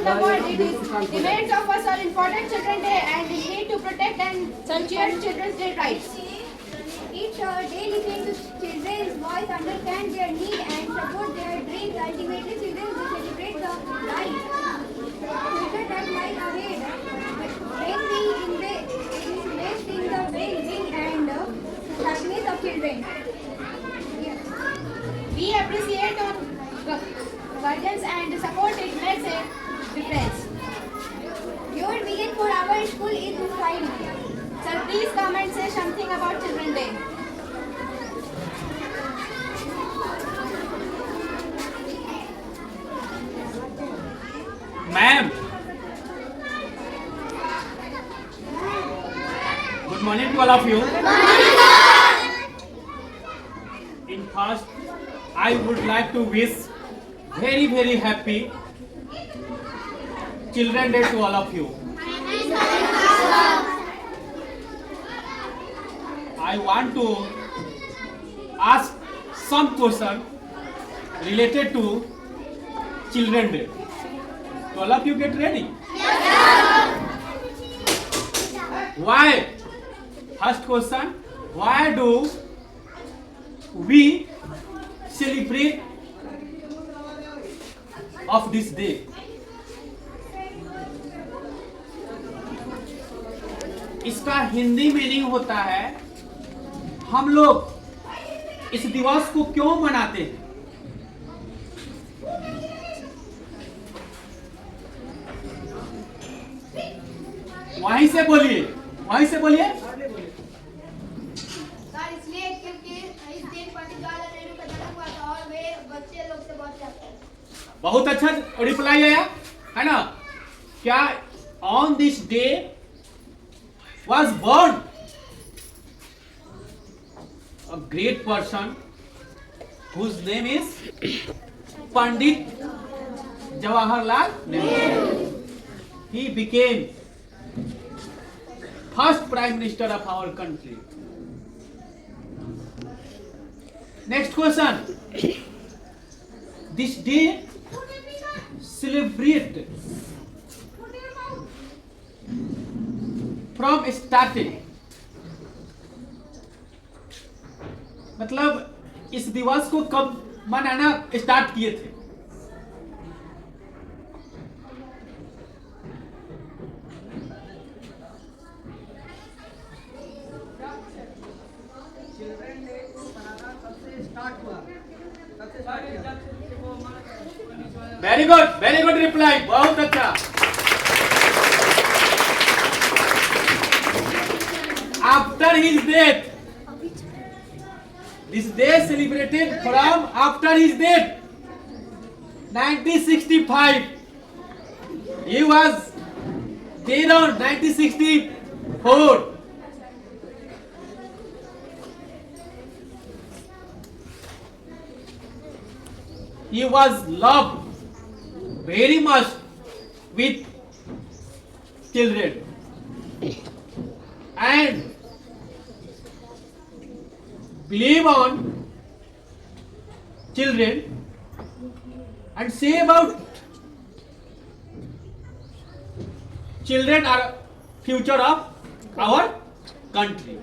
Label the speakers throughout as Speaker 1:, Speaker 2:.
Speaker 1: the world. It is remains of us are important Children's Day and we need to protect and cheer Children's Day rights.
Speaker 2: Each day listen to children's voice, understand their need and support their dreams. Ultimately, children will celebrate the life future that lies ahead. When we invest in the well-being and happiness of children. Yes.
Speaker 1: We appreciate our guardians and support it makes a difference.
Speaker 2: Your vision for our school is inspiring.
Speaker 1: Sir, please come and say something about Children's Day.
Speaker 3: Ma'am. Good morning to all of you. In first, I would like to wish very happy Children's Day to all of you. I want to ask some question related to Children's Day. So all of you get ready? Why? First question, why do we celebrate of this day? इसका Hindi meaning होता है हम लोग इस दिवस को क्यों मनाते हैं? वहीं से बोलिए, वहीं से बोलिए।
Speaker 2: सर इसलिए क्योंकि इस दिन पंडित जवाहरलाल नेहरू का जन्म हुआ था और वे बच्चे लोग से बहुत चाहते हैं।
Speaker 3: बहुत अच्छा रिप्लाई आया है ना? क्या on this day was born a great person whose name is Pandit Jawaharlal Nehru. He became first Prime Minister of our country. Next question. This day celebrate from starting, मतलब इस दिवस को कब मनाना स्टार्ट किए थे? वेरी गुड रिप्लाई, बहुत अच्छा। After his death, this day celebrated from after his death, 1965. He was dead on 1964. He was loved very much with children and believe on children and say about children are future of our country.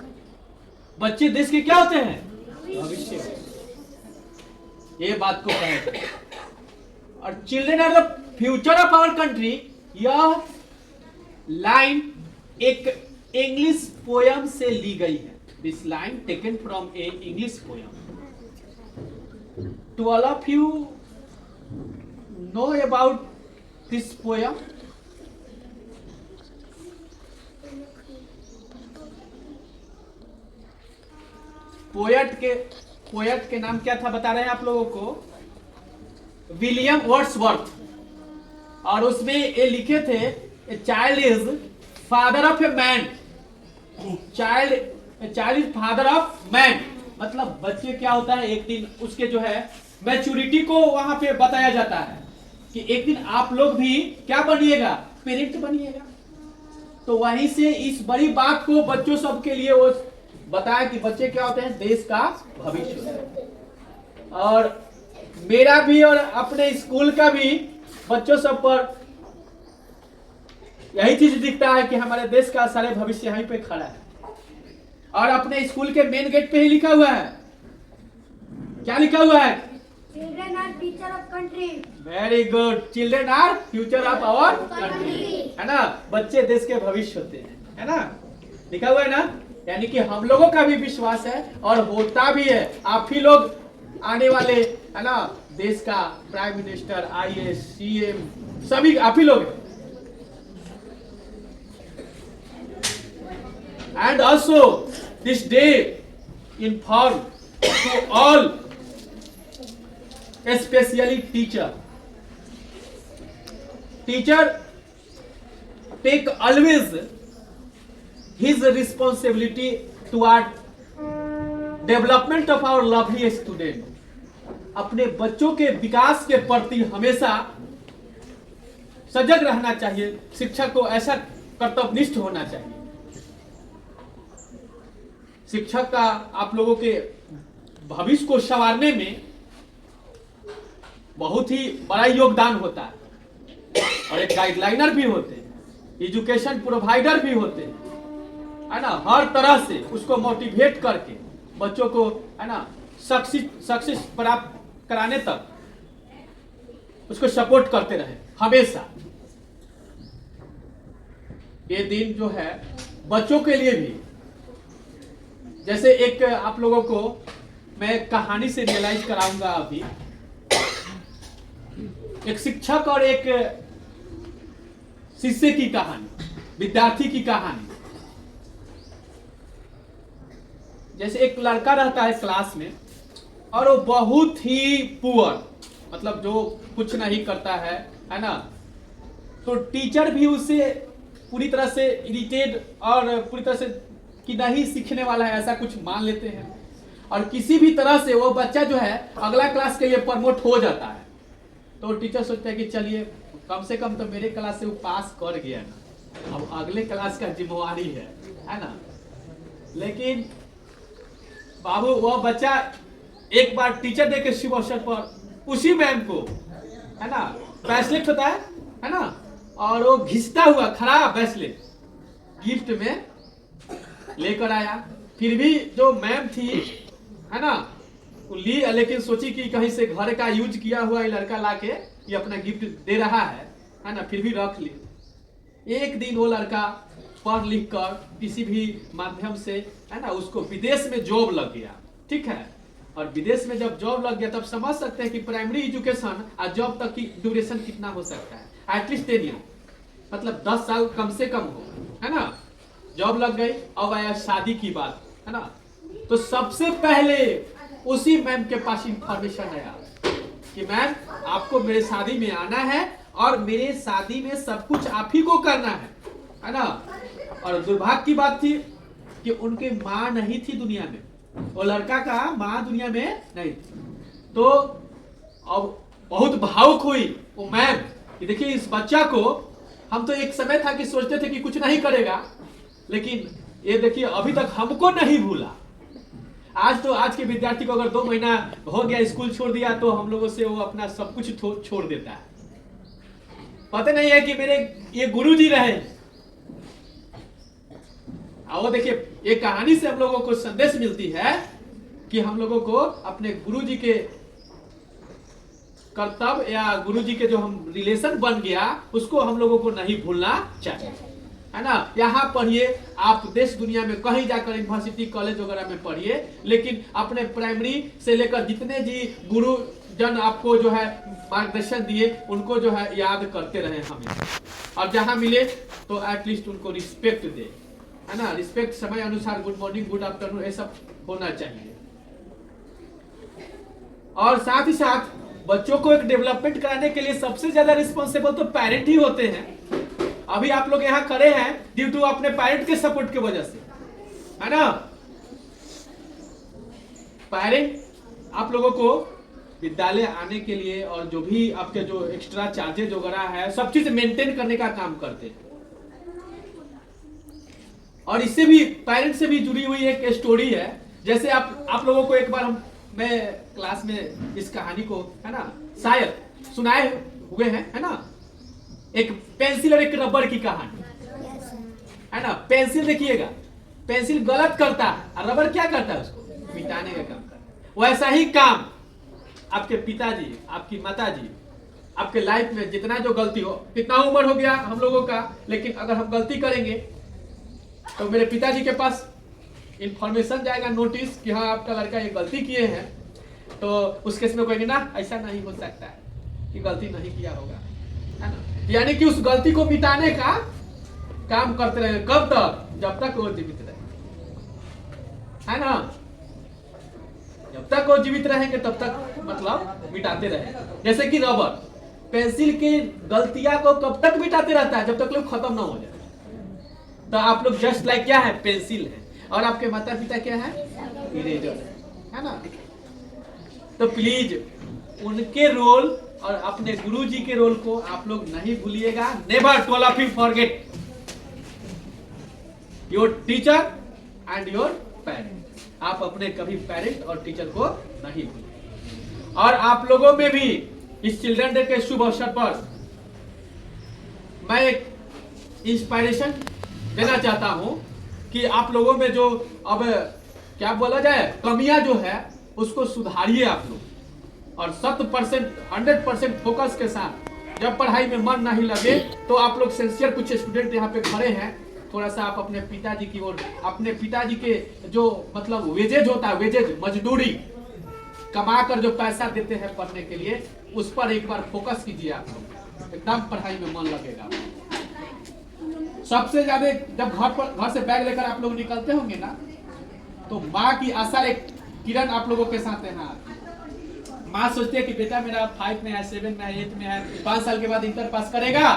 Speaker 3: बच्चे देश के क्या होते हैं? भविष्य। ये बात को कहें और children are the future of our country. यह लाइन एक इंग्लिश पोयम से ली गई है। This line taken from a English poem. Do all of you know about this poem? Poet के नाम क्या था बता रहे हैं आप लोगों को? William Wordsworth. और उसमें ये लिखे थे a child is father of a man. Child is father of man, मतलब बच्चे क्या होता है, एक दिन उसके जो है मैच्योरिटी को वहां पे बताया जाता है कि एक दिन आप लोग भी क्या बनिएगा, पेरेंट बनिएगा। तो वहीं से इस बड़ी बात को बच्चों सब के लिए वो बताया कि बच्चे क्या होते हैं, देश का भविष्य। और मेरा भी और अपने स्कूल का भी बच्चों सब पर यही चीज दिखता है कि हमारे देश का सारे भविष्य यहीं पे खड़ा है। और अपने स्कूल के मेन गेट पे ही लिखा हुआ है, क्या लिखा हुआ है?
Speaker 2: Children are future of country.
Speaker 3: Very good, children are future of our country, है ना। बच्चे देश के भविष्य होते हैं, है ना, लिखा हुआ है ना। यानी कि हम लोगों का भी विश्वास है और होता भी है, आप ही लोग आने वाले, है ना, देश का प्राइम मिनिस्टर, आईएएस, सीएम, सभी आप ही लोग हैं। And also this day inform to all, especially teacher take always his responsibility toward development of our lovely student। अपने बच्चों के विकास के प्रति हमेशा सजग रहना चाहिए, शिक्षक को ऐसा कर्तव्यनिष्ठ होना चाहिए। शिक्षक का आप लोगों के भविष्य को संवारने में बहुत ही बड़ा योगदान होता है और एक गाइडलाइनर भी होते हैं, एजुकेशन प्रोवाइडर भी होते हैं, है ना। हर तरह से उसको मोटिवेट करके बच्चों को, है ना, सक्सेस प्राप्त कराने तक उसको सपोर्ट करते रहे हमेशा। ये दिन जो है बच्चों के लिए भी, जैसे एक आप लोगों को मैं कहानी से रियलाइज कराऊंगा अभी। एक शिक्षक और एक शिष्य की कहानी, विद्यार्थी की कहानी। जैसे एक लड़का रहता है क्लास में और वो बहुत ही पुअर, मतलब जो कुछ नहीं करता है ना। तो टीचर भी उसे पूरी तरह से इरिटेट और पूरी तरह से कि नहीं सीखने वाला है ऐसा कुछ मान लेते हैं, और किसी भी तरह से वो बच्चा जो है अगला क्लास के लिए प्रमोट हो जाता है। तो टीचर सोचता है कि चलिए कम से कम तो मेरे क्लास से वो पास कर गया ना, अब अगले क्लास का जिम्मेवारी है ना। लेकिन बाबू वो बच्चा एक बार टीचर डे के शुभ अवसर पर उसी मैम को, है ना, ब्रेसलेट होता है ना, और वो घिसता हुआ खड़ा ब्रेसलेट गिफ्ट में लेकर आया। फिर भी जो मैम थी, है ना, वो ली, लेकिन सोची कि कहीं से घर का यूज किया हुआ ये लड़का लाके ये अपना गिफ्ट दे रहा है ना, फिर भी रख ली। एक दिन वो लड़का पढ़ लिख कर किसी भी माध्यम से, है ना, उसको विदेश में जॉब लग गया, ठीक है। और विदेश में जब जॉब लग गया तब समझ सकते हैं कि प्राइमरी एजुकेशन और जॉब तक की ड्यूरेशन कितना हो सकता है, एटलीस्ट 10 ईयर, मतलब 10 साल कम से कम हो, है ना। जॉब लग गई, अब आया शादी की बात, है ना। तो सबसे पहले उसी मैम के पास इंफॉर्मेशन आया कि मैम आपको मेरे शादी में आना है और मेरे शादी में सब कुछ आप ही को करना है ना। और दुर्भाग्य की बात थी कि उनके माँ नहीं थी दुनिया में, वो लड़का का माँ दुनिया में नहीं थी। तो अब बहुत भावुक हुई वो मैम कि देखिए इस बच्चा को, हम तो एक समय था कि सोचते थे कि कुछ नहीं करेगा, लेकिन ये देखिए अभी तक हमको नहीं भूला। आज के विद्यार्थी को अगर 2 महीना हो गया स्कूल छोड़ दिया तो हम लोगों से वो अपना सब कुछ छोड़ देता है। पता नहीं है कि मेरे ये गुरुजी रहे। आओ देखिए, ये कहानी से हम लोगों को संदेश मिलती है कि हम लोगों को अपने गुरुजी के कर्तव्य या गुरुजी के जो हम रिलेशन बन गया उसको हम लोगों को नहीं भूलना चाहिए, है ना। यहाँ पढ़िए, आप देश दुनिया में कहीं जाकर यूनिवर्सिटी कॉलेज वगैरह में पढ़िए, लेकिन अपने प्राइमरी से लेकर जितने जी गुरुजन आपको जो है मार्गदर्शन दिए उनको जो है याद करते रहे हमें। और जहाँ मिले तो एटलीस्ट उनको रिस्पेक्ट दे, है ना। रिस्पेक्ट समय अनुसार गुड मॉर्निंग, गुड आफ्टरनून, ये सब होना चाहिए। और साथ ही साथ बच्चों को एक डेवलपमेंट कराने के लिए सबसे ज्यादा रिस्पॉन्सिबल तो पेरेंट ही होते हैं। अभी आप लोग यहाँ खड़े हैं ड्यू टू अपने पेरेंट के सपोर्ट की वजह से, है ना। पेरेंट आप लोगों को विद्यालय आने के लिए और जो भी आपके जो एक्स्ट्रा चार्जेज वगैरह है सब चीज मेंटेन करने का काम करते हैं। और इससे भी पेरेंट्स से भी जुड़ी हुई एक स्टोरी है। जैसे आप लोगों को एक बार मैं क्लास में इस कहानी को, है ना, शायद सुनाए हुए हैं, है ना, एक पेंसिल और एक रबर की कहानी। है ना। पेंसिल देखिएगा, पेंसिल गलत करता है और रबर क्या करता है, उसको मिटाने का काम करता है। वैसा ही काम आपके पिताजी, आपकी माताजी, आपके लाइफ में जितना जो गलती हो, कितना उम्र हो गया हम लोगों का, लेकिन अगर हम गलती करेंगे तो मेरे पिताजी के पास इंफॉर्मेशन जाएगा, नोटिस कि हाँ आपका लड़का ये गलती किए हैं, तो उस केस में कहेंगे ना ऐसा नहीं हो सकता है कि गलती नहीं किया होगा, है ना। यानी कि उस गलती को मिटाने का काम करते रहे। कब तक? जब तक वो जीवित रहे, है ना। जब तक वो जीवित रहेंगे तब तक मतलब मिटाते रहे। जैसे कि रबर, पेंसिल की गलतियां को कब तक मिटाते रहता है, जब तक लोग खत्म ना हो जाए। तो आप लोग जस्ट लाइक क्या है, पेंसिल है, और आपके माता पिता क्या है, इरेजर है ना। तो प्लीज उनके रोल और अपने गुरुजी के रोल को आप लोग नहीं भूलिएगा। Never to all of you forget your teacher and your parent. आप अपने कभी पेरेंट और टीचर को नहीं भूलिए। और आप लोगों में भी इस चिल्ड्रन डे के शुभ अवसर पर मैं एक इंस्पायरेशन देना चाहता हूं कि आप लोगों में जो अब क्या बोला जाए कमियां जो है उसको सुधारिए आप लोग, और 100% फोकस के साथ। जब पढ़ाई में मन नहीं लगे तो आप लोग सिंसियर, कुछ स्टूडेंट यहाँ पे खड़े हैं, थोड़ा सा आप अपने पिताजी की ओर, अपने पिताजी के जो मतलब वेजेज होता है, वेजेज मजदूरी कमा कर जो पैसा देते हैं पढ़ने के लिए, उस पर एक बार फोकस कीजिए। आप लोग एकदम पढ़ाई में मन लगेगा। सबसे ज्यादा जब घर से बैग लेकर आप लोग निकलते होंगे ना, तो माँ की आशा एक किरण आप लोगों के साथ है ना। माँ सोचती है कि बेटा मेरा 5 में है, 7 में है, 8 में है, 5 साल के बाद इंटर पास करेगा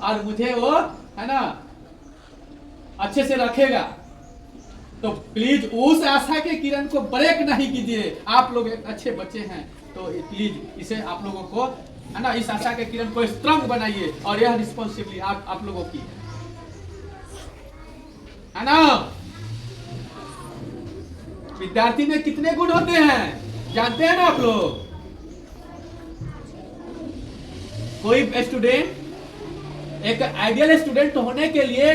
Speaker 3: और मुझे वो है ना अच्छे से रखेगा। तो प्लीज उस आशा के किरण को ब्रेक नहीं कीजिए। आप लोग एक अच्छे बच्चे हैं तो प्लीज इसे आप लोगों को है ना, इस आशा के किरण को स्ट्रांग बनाइए, और यह रिस्पॉन्सिबिलिटी आप लोगों की है ना। विद्यार्थी में कितने गुण होते हैं जानते हैं ना आप लोग? कोई स्टूडेंट एक आइडियल स्टूडेंट होने के लिए